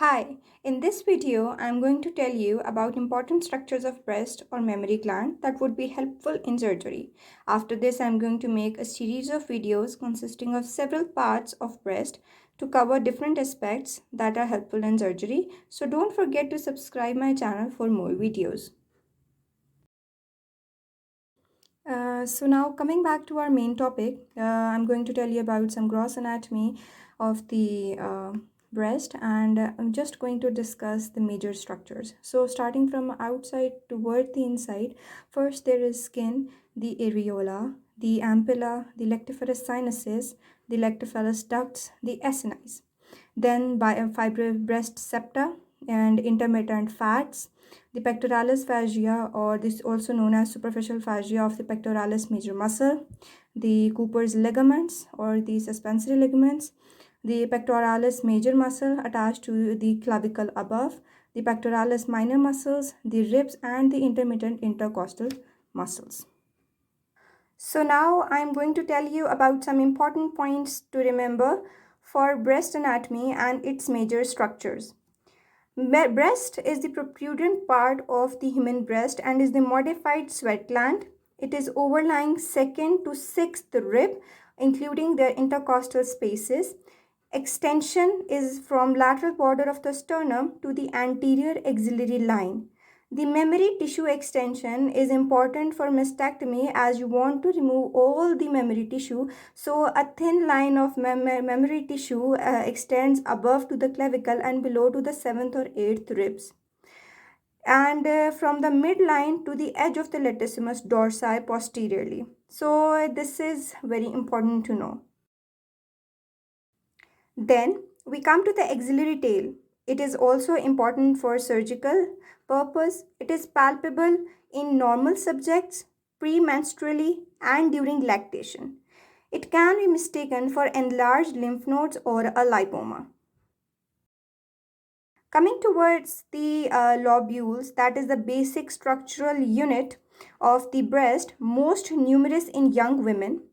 Hi, in this video, I'm going to tell you about important structures of breast or mammary gland that would be helpful in surgery. After this, I'm going to make a series of videos consisting of several parts of breast to cover different aspects that are helpful in surgery. So don't forget to subscribe my channel for more videos. So now coming back to our main topic, I'm going to tell you about some gross anatomy of the breast, and I'm just going to discuss the major structures. So starting from outside toward the inside, first there is skin, the areola, the ampulla, the lactiferous sinuses, the lactiferous ducts, the acini. Then by fibro breast septa and intermittent fats, the pectoralis fascia, or this also known as superficial fascia of the pectoralis major muscle, the Cooper's ligaments or the suspensory ligaments, the pectoralis major muscle attached to the clavicle above, the pectoralis minor muscles, the ribs, and the intermittent intercostal muscles. So now I'm going to tell you about some important points to remember for breast anatomy and its major structures. Breast is the protrudent part of the human breast and is the modified sweat gland. It is overlying second to sixth rib, including their intercostal spaces. Extension is from lateral border of the sternum to the anterior axillary line. The mammary tissue extension is important for mastectomy as you want to remove all the mammary tissue. So a thin line of mammary tissue extends above to the clavicle and below to the 7th or 8th ribs. And from the midline to the edge of the latissimus dorsi posteriorly. So this is very important to know. Then we come to the axillary tail. It is also important for surgical purpose. It is palpable in normal subjects, premenstrually, and during lactation. It can be mistaken for enlarged lymph nodes or a lipoma. Coming towards the lobules, that is the basic structural unit of the breast, most numerous in young women.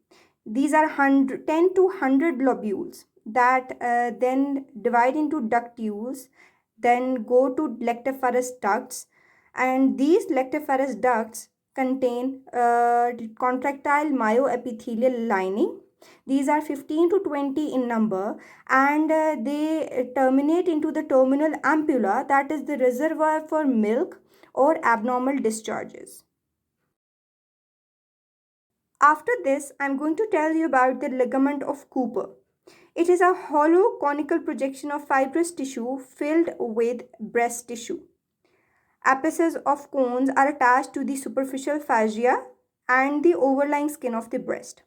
These are 10 to 100 lobules that then divide into ductules, then go to lactiferous ducts, and these lactiferous ducts contain contractile myoepithelial lining. These are 15 to 20 in number, and they terminate into the terminal ampulla, that is the reservoir for milk or abnormal discharges. After this, I'm going to tell you about the ligament of Cooper. It is a hollow conical projection of fibrous tissue filled with breast tissue. Apices of cones are attached to the superficial fascia and the overlying skin of the breast.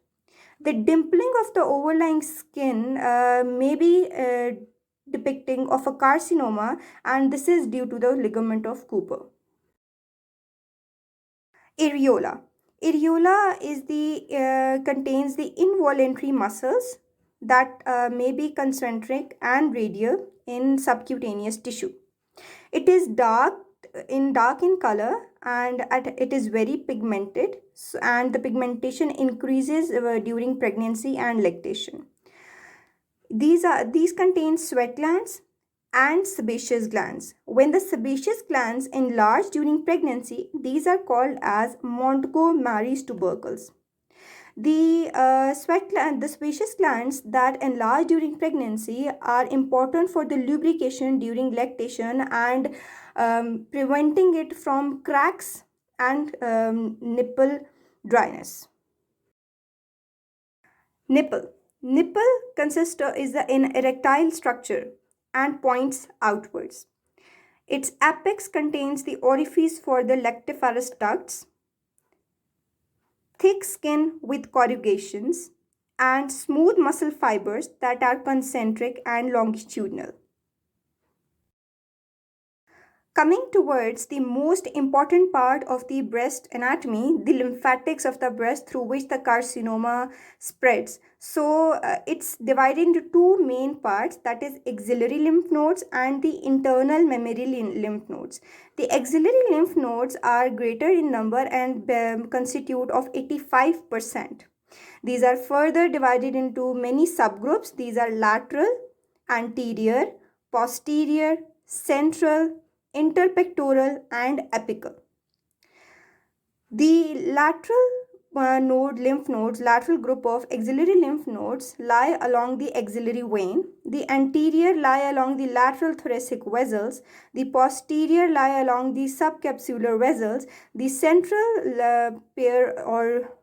The dimpling of the overlying skin may be depicting of a carcinoma, and this is due to the ligament of Cooper. Areola. Areola is the contains the involuntary muscles that may be concentric and radial in subcutaneous tissue. It is dark in color, and it is very pigmented, and the pigmentation increases during pregnancy and lactation. These contain sweat glands and sebaceous glands. When the sebaceous glands enlarge during pregnancy, these are called as Montgomery's tubercles. The sebaceous glands that enlarge during pregnancy are important for the lubrication during lactation and preventing it from cracks and nipple dryness. Nipple. Nipple is an erectile structure and points outwards. Its apex contains the orifice for the lactiferous ducts, thick skin with corrugations, and smooth muscle fibers that are concentric and longitudinal. Coming towards the most important part of the breast anatomy, the lymphatics of the breast through which the carcinoma spreads. So it's divided into two main parts, that is axillary lymph nodes and the internal mammary lymph nodes. The axillary lymph nodes are greater in number and constitute of 85%. These are further divided into many subgroups. These are lateral, anterior, posterior, central, interpectoral, and apical. The lateral lymph nodes, lateral group of axillary lymph nodes lie along the axillary vein. The anterior lie along the lateral thoracic vessels. The posterior lie along the subcapsular vessels. The central pair or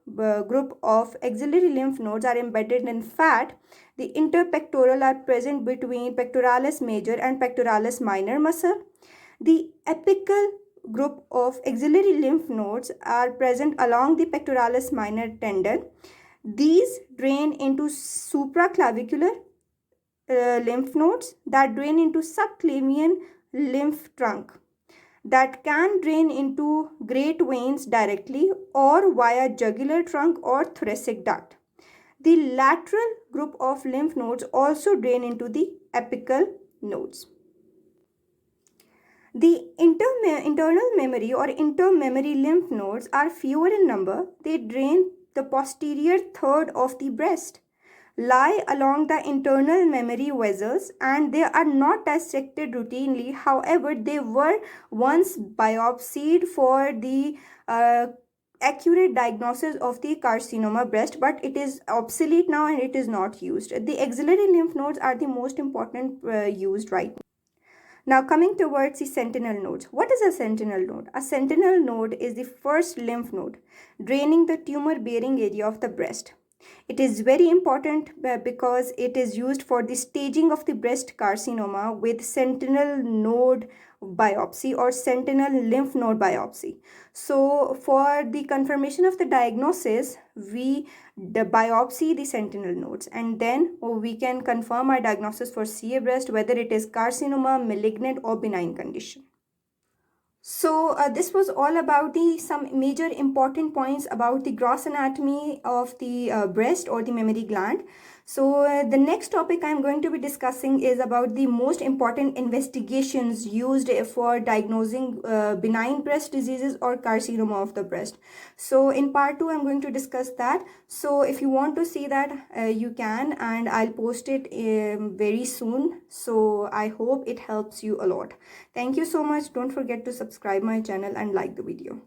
group of axillary lymph nodes are embedded in fat. The interpectoral are present between pectoralis major and pectoralis minor muscle. The apical group of axillary lymph nodes are present along the pectoralis minor tendon. These drain into supraclavicular lymph nodes that drain into subclavian lymph trunk that can drain into great veins directly or via jugular trunk or thoracic duct. The lateral group of lymph nodes also drain into the apical nodes. The internal memory or intermemory lymph nodes are fewer in number. They drain the posterior third of the breast, lie along the internal memory vessels, and they are not dissected routinely. However, they were once biopsied for the accurate diagnosis of the carcinoma breast, but it is obsolete now and it is not used. The axillary lymph nodes are the most important used right now. Now coming towards the sentinel nodes. What is a sentinel node? A sentinel node is the first lymph node draining the tumor bearing area of the breast. It is very important because it is used for the staging of the breast carcinoma with sentinel node biopsy or sentinel lymph node biopsy. So for the confirmation of the diagnosis, we biopsy the sentinel nodes and then we can confirm our diagnosis for CA breast, whether it is carcinoma, malignant or benign condition. So this was all about some major important points about the gross anatomy of the breast or the mammary gland. So the next topic I'm going to be discussing is about the most important investigations used for diagnosing benign breast diseases or carcinoma of the breast. So in part 2 I'm going to discuss that. So if you want to see that you can, and I'll post it very soon. So I hope it helps you a lot. Thank you so much. Don't forget to subscribe my channel and like the video.